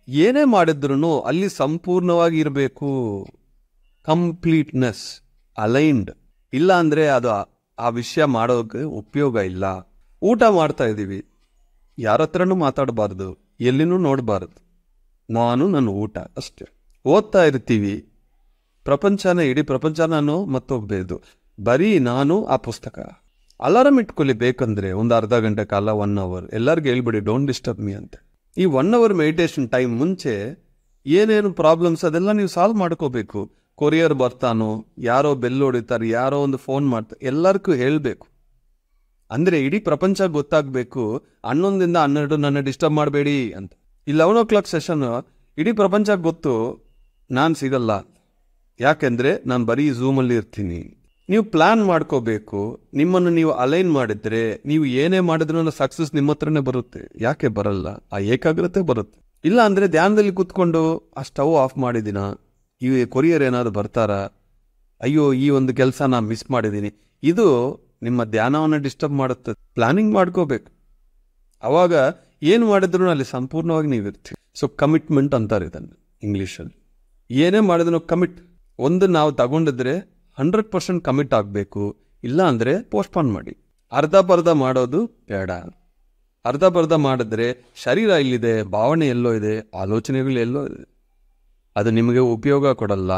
ಏನೇ ಮಾಡಿದ್ರು ಅಲ್ಲಿ ಸಂಪೂರ್ಣವಾಗಿ ಇರಬೇಕು, ಕಂಪ್ಲೀಟ್ನೆಸ್, ಅಲೈನ್ಡ್. ಇಲ್ಲ ಅಂದರೆ ಅದು ಆ ವಿಷಯ ಮಾಡೋಕೆ ಉಪಯೋಗ ಇಲ್ಲ. ಊಟ ಮಾಡ್ತಾ ಇದ್ದೀವಿ, ಯಾರ ಹತ್ರನೂ ಮಾತಾಡಬಾರ್ದು, ಎಲ್ಲಿನೂ ನೋಡಬಾರ್ದು, ನಾನು ನನ್ನ ಊಟ ಅಷ್ಟೇ. ಓದ್ತಾ ಇರ್ತೀವಿ, ಇಡೀ ಪ್ರಪಂಚನೂ ಮತ್ತೊಬ್ಬದು, ಬರೀ ನಾನು ಆ ಪುಸ್ತಕ. ಅಲಾರಂ ಇಟ್ಕೊಳ್ಳಿ ಬೇಕಂದ್ರೆ ಒಂದು ಅರ್ಧ ಗಂಟೆ ಕಾಲ, 1 ಅವರ್. ಎಲ್ಲರಿಗೂ ಹೇಳ್ಬಿಡಿ ಡೋಂಟ್ ಡಿಸ್ಟರ್ಬ್ ಮೀ ಅಂತ. ಈ 1 ಅವರ್ ಮೆಡಿಟೇಷನ್ ಟೈಮ್ ಮುಂಚೆ ಏನೇನು ಪ್ರಾಬ್ಲಮ್ಸ್ ಅದೆಲ್ಲ ನೀವು ಸಾಲ್ವ್ ಮಾಡ್ಕೋಬೇಕು. ಕೊರಿಯರ್ ಬರ್ತಾನೋ, ಯಾರೋ ಬೆಲ್ ಹೊಡಿತಾರೆ, ಯಾರೋ ಒಂದು ಫೋನ್ ಮಾಡ್ತಾರೆ, ಎಲ್ಲರಿಗೂ ಹೇಳಬೇಕು. ಅಂದರೆ ಇಡೀ ಪ್ರಪಂಚ ಗೊತ್ತಾಗಬೇಕು 11ರಿಂದ 12 ನನ್ನ ಡಿಸ್ಟರ್ಬ್ ಮಾಡಬೇಡಿ ಅಂತ. ಈ 11 o'clock ಸೆಷನ್ ಇಡೀ ಪ್ರಪಂಚಕ್ಕೆ ಗೊತ್ತು ನಾನು ಸಿಗಲ್ಲ, ಯಾಕೆಂದರೆ ನಾನು ಬರೀ ಝೂಮಲ್ಲಿ ಇರ್ತೀನಿ. ನೀವು ಪ್ಲ್ಯಾನ್ ಮಾಡ್ಕೋಬೇಕು. ನಿಮ್ಮನ್ನು ನೀವು ಅಲೈನ್ ಮಾಡಿದ್ರೆ ನೀವು ಏನೇ ಮಾಡಿದ್ರೂ ಸಕ್ಸಸ್ ನಿಮ್ಮ ಹತ್ರನೇ ಬರುತ್ತೆ. ಯಾಕೆ ಬರಲ್ಲ? ಆ ಏಕಾಗ್ರತೆ ಬರುತ್ತೆ. ಇಲ್ಲ ಅಂದರೆ ಧ್ಯಾನದಲ್ಲಿ ಕೂತ್ಕೊಂಡು ಆ ಸ್ಟವ್ ಆಫ್ ಮಾಡಿದಿನ, ಈ ಕೊರಿಯರ್ ಏನಾದ್ರು ಬರ್ತಾರಾ, ಅಯ್ಯೋ ಈ ಒಂದು ಕೆಲಸ ನಾನು ಮಿಸ್ ಮಾಡಿದ್ದೀನಿ, ಇದು ನಿಮ್ಮ ಧ್ಯಾನವನ್ನು ಡಿಸ್ಟರ್ಬ್ ಮಾಡುತ್ತೆ. ಪ್ಲಾನಿಂಗ್ ಮಾಡ್ಕೋಬೇಕು. ಅವಾಗ ಏನು ಮಾಡಿದ್ರು ಅಲ್ಲಿ ಸಂಪೂರ್ಣವಾಗಿ ನೀವು ಇರ್ತೀವಿ. ಸೊ ಕಮಿಟ್ಮೆಂಟ್ ಅಂತಾರೆ ಇದನ್ನು ಇಂಗ್ಲೀಷಲ್ಲಿ. ಏನೇ ಮಾಡಿದ್ರು ಕಮಿಟ್. ಒಂದು ನಾವು ತಗೊಂಡಿದ್ರೆ 100% ಕಮಿಟ್ ಆಗಬೇಕು. ಇಲ್ಲ ಅಂದರೆ ಪೋಸ್ಟ್ಪೋನ್ ಮಾಡಿ. ಅರ್ಧ ಮಾಡೋದು ಬೇಡ. ಅರ್ಧ ಮಾಡಿದ್ರೆ ಶರೀರ ಇಲ್ಲಿದೆ, ಭಾವನೆ ಎಲ್ಲೋ ಇದೆ, ಆಲೋಚನೆಗಳು ಎಲ್ಲೋ ಇದೆ, ಅದು ನಿಮಗೆ ಉಪಯೋಗ ಕೊಡಲ್ಲ.